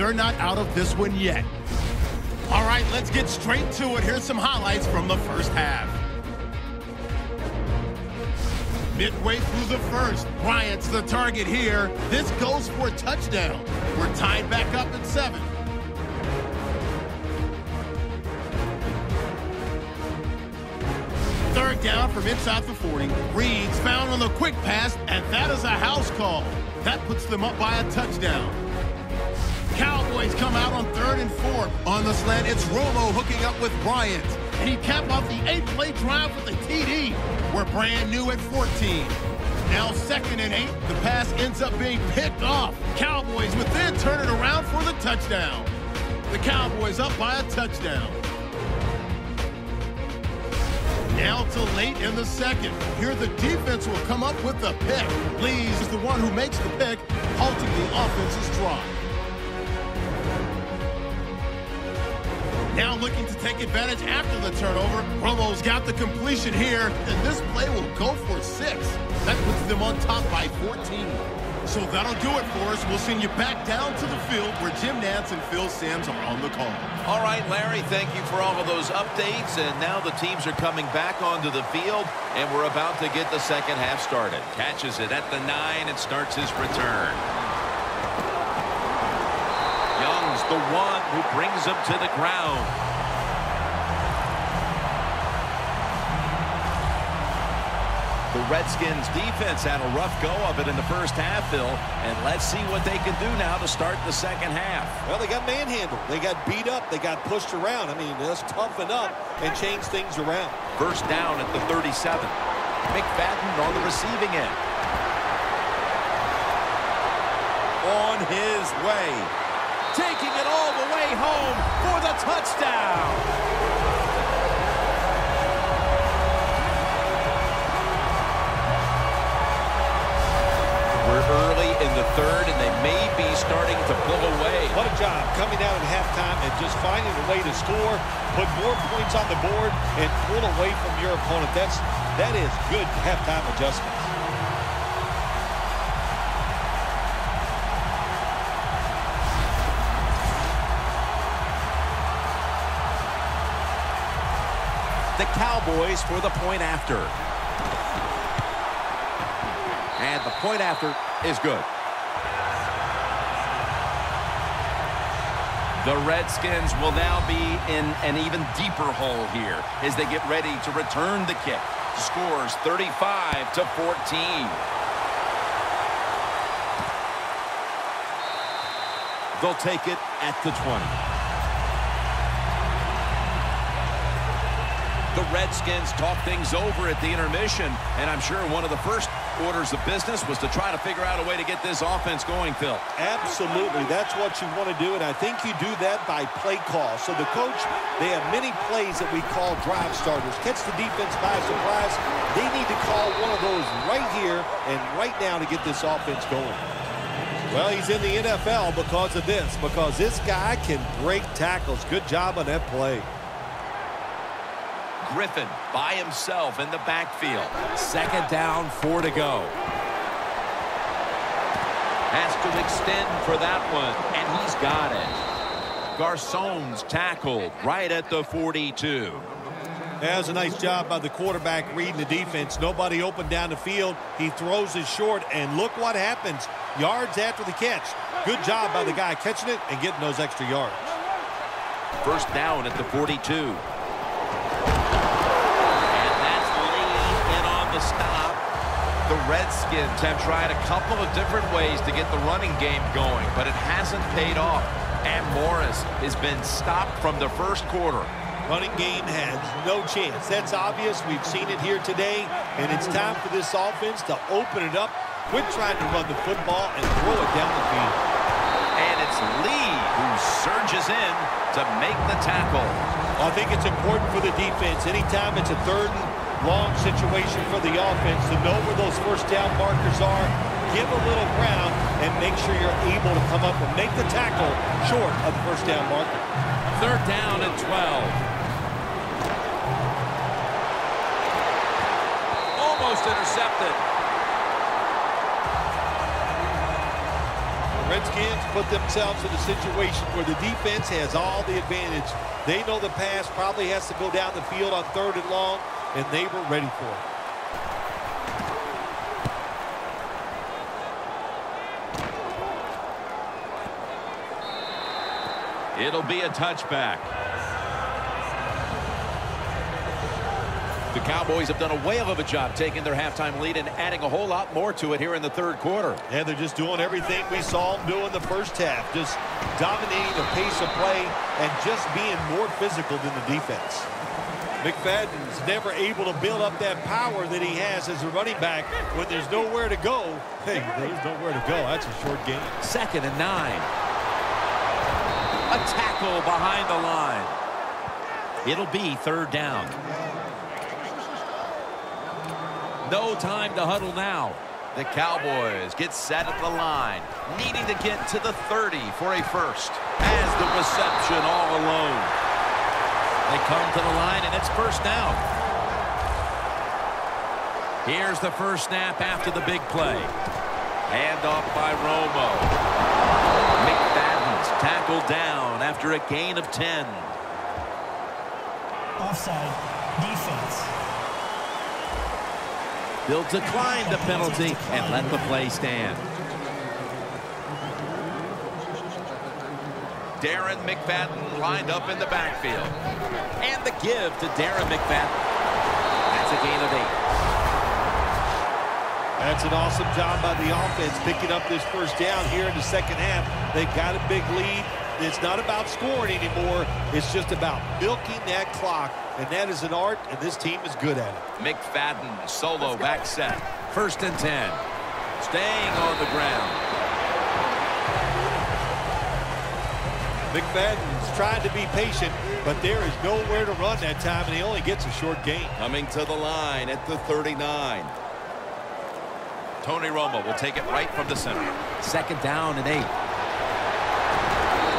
they're not out of this one yet. All right, let's get straight to it. Here's some highlights from the first half. Midway through the first, Bryant's the target here. This goes for a touchdown. We're tied back up at 7. Third down from inside the 40. Reed's found on the quick pass, and that is a house call. That puts them up by a touchdown. Cowboys come out on 3rd and 4. On the slant, it's Romo hooking up with Bryant. And he capped off the 8-play drive with a TD. We're brand new at 14. Now 2nd and 8. The pass ends up being picked off. Cowboys within turn it around for the touchdown. The Cowboys up by a touchdown. Now to late in the second. Here the defense will come up with the pick. Lees is the one who makes the pick, halting the offense's drive. Now looking to take advantage after the turnover. Romo's got the completion here, and this play will go for 6. That puts them on top by 14. So that'll do it for us. We'll send you back down to the field where Jim Nantz and Phil Simms are on the call. All right, Larry, thank you for all of those updates. And now the teams are coming back onto the field, and we're about to get the second half started. Catches it at the 9 and starts his return. Young's the one who brings him to the ground. The Redskins defense had a rough go of it in the first half, Phil, and let's see what they can do now to start the second half. Well, they got manhandled. They got beat up. They got pushed around. I mean, let's toughen up and change things around. First down at the 37. McFadden on the receiving end. On his way. Taking it all the way home for the touchdown. We're early in the third, and they may be starting to pull away. What a job coming out at halftime and just finding a way to score, put more points on the board, and pull away from your opponent. That is good halftime adjustments. The Cowboys for the point after. And the point after is good. The Redskins will now be in an even deeper hole here as they get ready to return the kick. Scores 35-14. They'll take it at the 20. The Redskins talk things over at the intermission, and I'm sure one of the first orders of business was to try to figure out a way to get this offense going, Phil. Absolutely. That's what you want to do, and I think you do that by play call. So the coach, they have many plays that we call drive starters. Catch the defense by surprise. They need to call one of those right here and right now to get this offense going. Well, he's in the NFL because of this, because this guy can break tackles. Good job on that play. Griffin by himself in the backfield. Second down, 4 to go. Has to extend for that one, and he's got it. Garcon's tackled right at the 42. That was a nice job by the quarterback reading the defense. Nobody open down the field. He throws it short, and look what happens. Yards after the catch. Good job by the guy catching it and getting those extra yards. First down at the 42. Stop. The Redskins have tried a couple of different ways to get the running game going, but it hasn't paid off. And Morris has been stopped from the first quarter. Running game has no chance. That's obvious. We've seen it here today, and it's time for this offense to open it up, quit trying to run the football, and throw it down the field. And it's Lee who surges in to make the tackle. I think it's important for the defense. Anytime it's a third and long situation for the offense to know where those first down markers are, give a little ground, and make sure you're able to come up and make the tackle short of the first down marker. Third down and 12. Almost intercepted. Redskins put themselves in a situation where the defense has all the advantage. They know the pass probably has to go down the field on 3rd and long, and they were ready for it. It'll be a touchback. The Cowboys have done a whale of a job taking their halftime lead and adding a whole lot more to it here in the 3rd quarter. Yeah, they're just doing everything we saw them do in the first half. Just dominating the pace of play and just being more physical than the defense. McFadden's never able to build up that power that he has as a running back when there's nowhere to go. Hey, there's nowhere to go. That's a short game. 2nd and 9. A tackle behind the line. It'll be 3rd down. No time to huddle now. The Cowboys get set at the line, needing to get to the 30 for a first. As the reception all alone. They come to the line, and it's 1st down. Here's the first snap after the big play. Hand off by Romo. McFadden's tackled down after a gain of 10. Offside. Defense. They'll decline the penalty and let the play stand. Darren McFadden lined up in the backfield. And the give to Darren McFadden. That's a gain of 8. That's an awesome job by the offense picking up this first down here in the second half. They got a big lead. It's not about scoring anymore. It's just about milking that clock. And that is an art, and this team is good at it. McFadden solo back set. 1st and 10. Staying on the ground. McFadden's trying to be patient, but there is nowhere to run that time, and he only gets a short gain. Coming to the line at the 39. Tony Romo will take it right from the center. 2nd down and 8.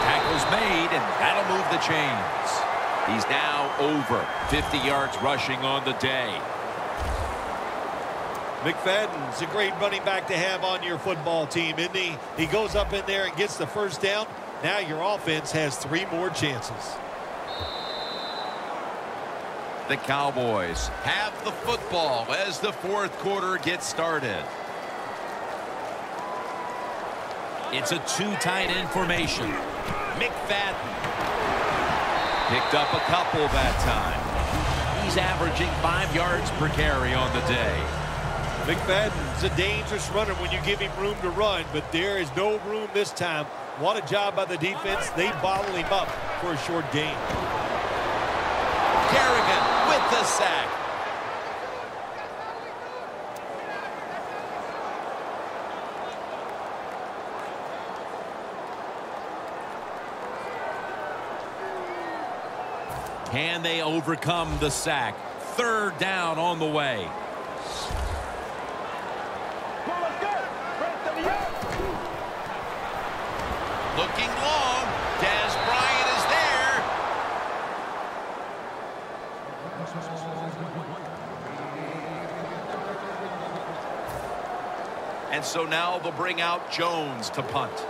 Tackle's made, and that'll move the chains. He's now over 50 yards rushing on the day. McFadden's a great running back to have on your football team, isn't he? He goes up in there and gets the first down. Now your offense has 3 more chances. The Cowboys have the football as the 4th quarter gets started. It's a 2 tight end formation. McFadden picked up a couple that time. He's averaging 5 yards per carry on the day. McFadden's a dangerous runner when you give him room to run, but there is no room this time. What a job by the defense. They bottle him up for a short gain. Kerrigan with the sack. Can they overcome the sack? 3rd down on the way. Looking long. Dez Bryant is there. And so now they'll bring out Jones to punt.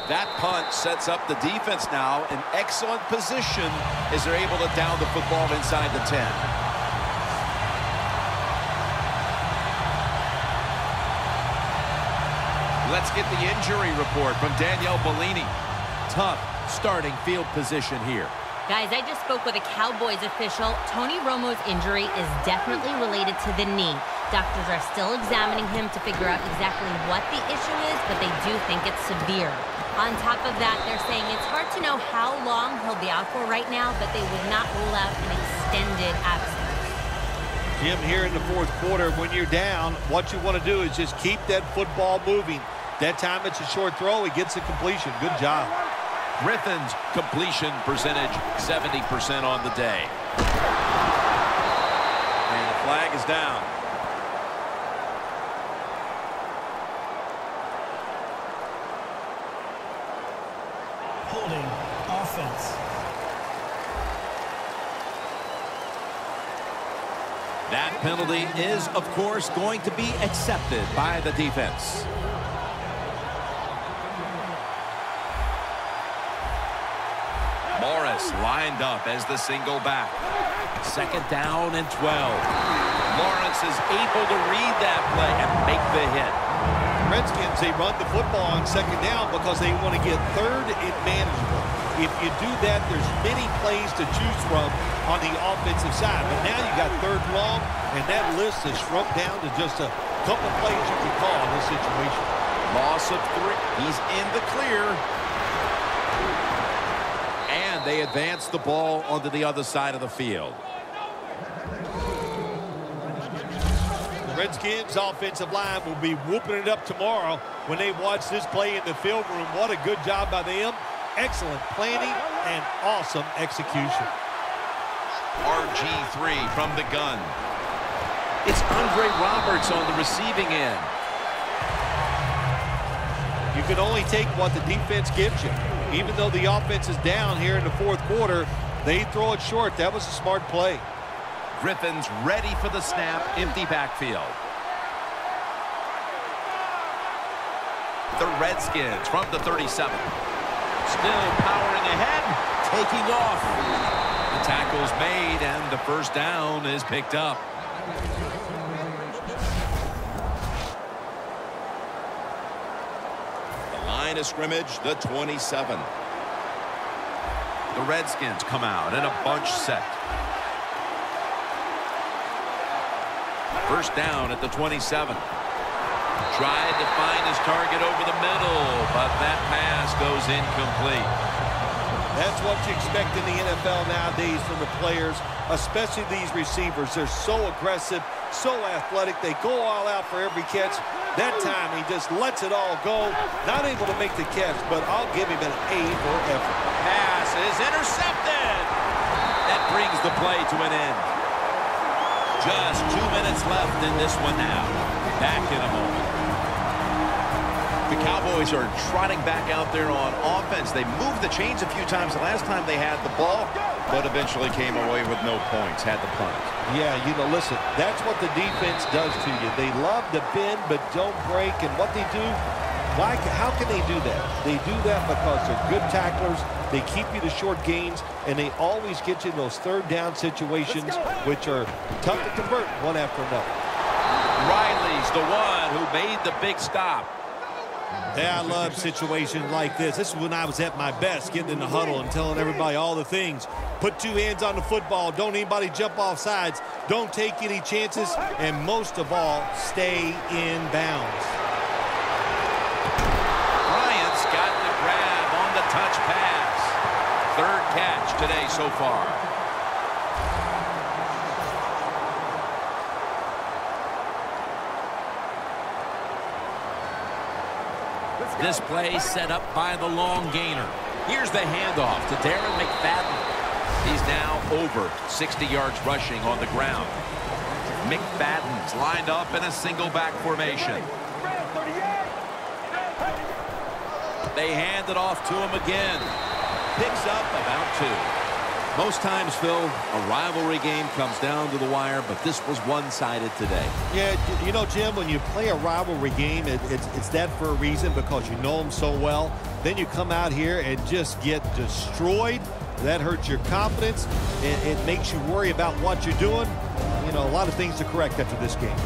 That punt sets up the defense now in excellent position as they're able to down the football inside the 10. Let's get the injury report from Danielle Bellini. Tough starting field position here. Guys, I just spoke with a Cowboys official. Tony Romo's injury is definitely related to the knee. Doctors are still examining him to figure out exactly what the issue is, but they do think it's severe. On top of that, they're saying it's hard to know how long he'll be out for right now, but they would not rule out an extended absence. Jim, here in the 4th quarter, when you're down, what you want to do is just keep that football moving. That time it's a short throw. He gets a completion. Good job. Griffin's completion percentage 70% on the day. And the flag is down. Holding offense. penalty is, of course, going to be accepted by the defense. Morris lined up as the single back. Second down and 12. Lawrence is able to read that play and make the hit. Redskins, they run the football on second down because they want to get third and manageable. If you do that, there's many plays to choose from on the offensive side. But now you got third long, and that list is shrunk down to just a couple plays you can call in this situation. Loss of 3. He's in the clear. And they advance the ball onto the other side of the field. Redskins offensive line will be whooping it up tomorrow when they watch this play in the film room. What a good job by them. Excellent planning and awesome execution. RG3 from the gun. It's Andre Roberts on the receiving end. You can only take what the defense gives you. Even though the offense is down here in the fourth quarter, they throw it short. That was a smart play. Griffin's ready for the snap. Empty backfield. The Redskins from the 37. Still powering ahead, taking off. The tackle's made, and the first down is picked up. The line of scrimmage, the 27. The Redskins come out in a bunch set. First down at the 27. Tried to find his target over the middle, but that pass goes incomplete. That's what you expect in the NFL nowadays from the players, especially these receivers. They're so aggressive, so athletic. They go all out for every catch. That time, he just lets it all go. Not able to make the catch, but I'll give him an A for effort. Pass is intercepted. That brings the play to an end. Just 2 minutes left in this one now. Back in a moment. The Cowboys are trotting back out there on offense. They moved the chains a few times the last time they had the ball, but eventually came away with no points, had the punt. Yeah, you know, listen, that's what the defense does to you. They love to bend but don't break, and what they do, how can they do that? They do that because they're good tacklers. They keep you to short gains, and they always get you in those third down situations, which are tough to convert one after another. Riley's the one who made the big stop. Yeah, I love situations like this. This is when I was at my best, getting in the huddle and telling everybody all the things. Put two hands on the football. Don't anybody jump off sides. Don't take any chances. And most of all, stay in bounds. Bryant's got the grab on the touch pass. Third catch today so far. This play set up by the long gainer. Here's the handoff to Darren McFadden. He's now over 60 yards rushing on the ground. McFadden's lined up in a single back formation. They hand it off to him again. Picks up about 2. Most times, Phil, a rivalry game comes down to the wire, but this was one-sided today. Yeah, you know, Jim, when you play a rivalry game, it's that for a reason because you know them so well. Then you come out here and just get destroyed. That hurts your confidence. It makes you worry about what you're doing. You know, a lot of things to correct after this game.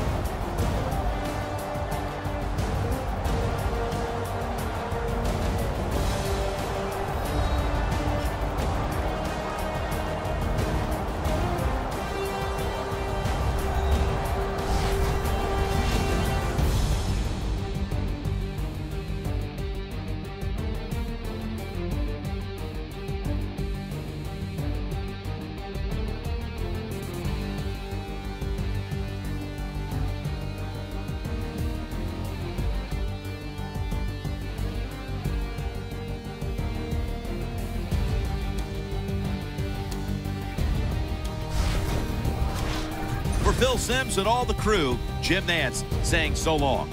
For Phil Simms and all the crew, Jim Nantz saying so long.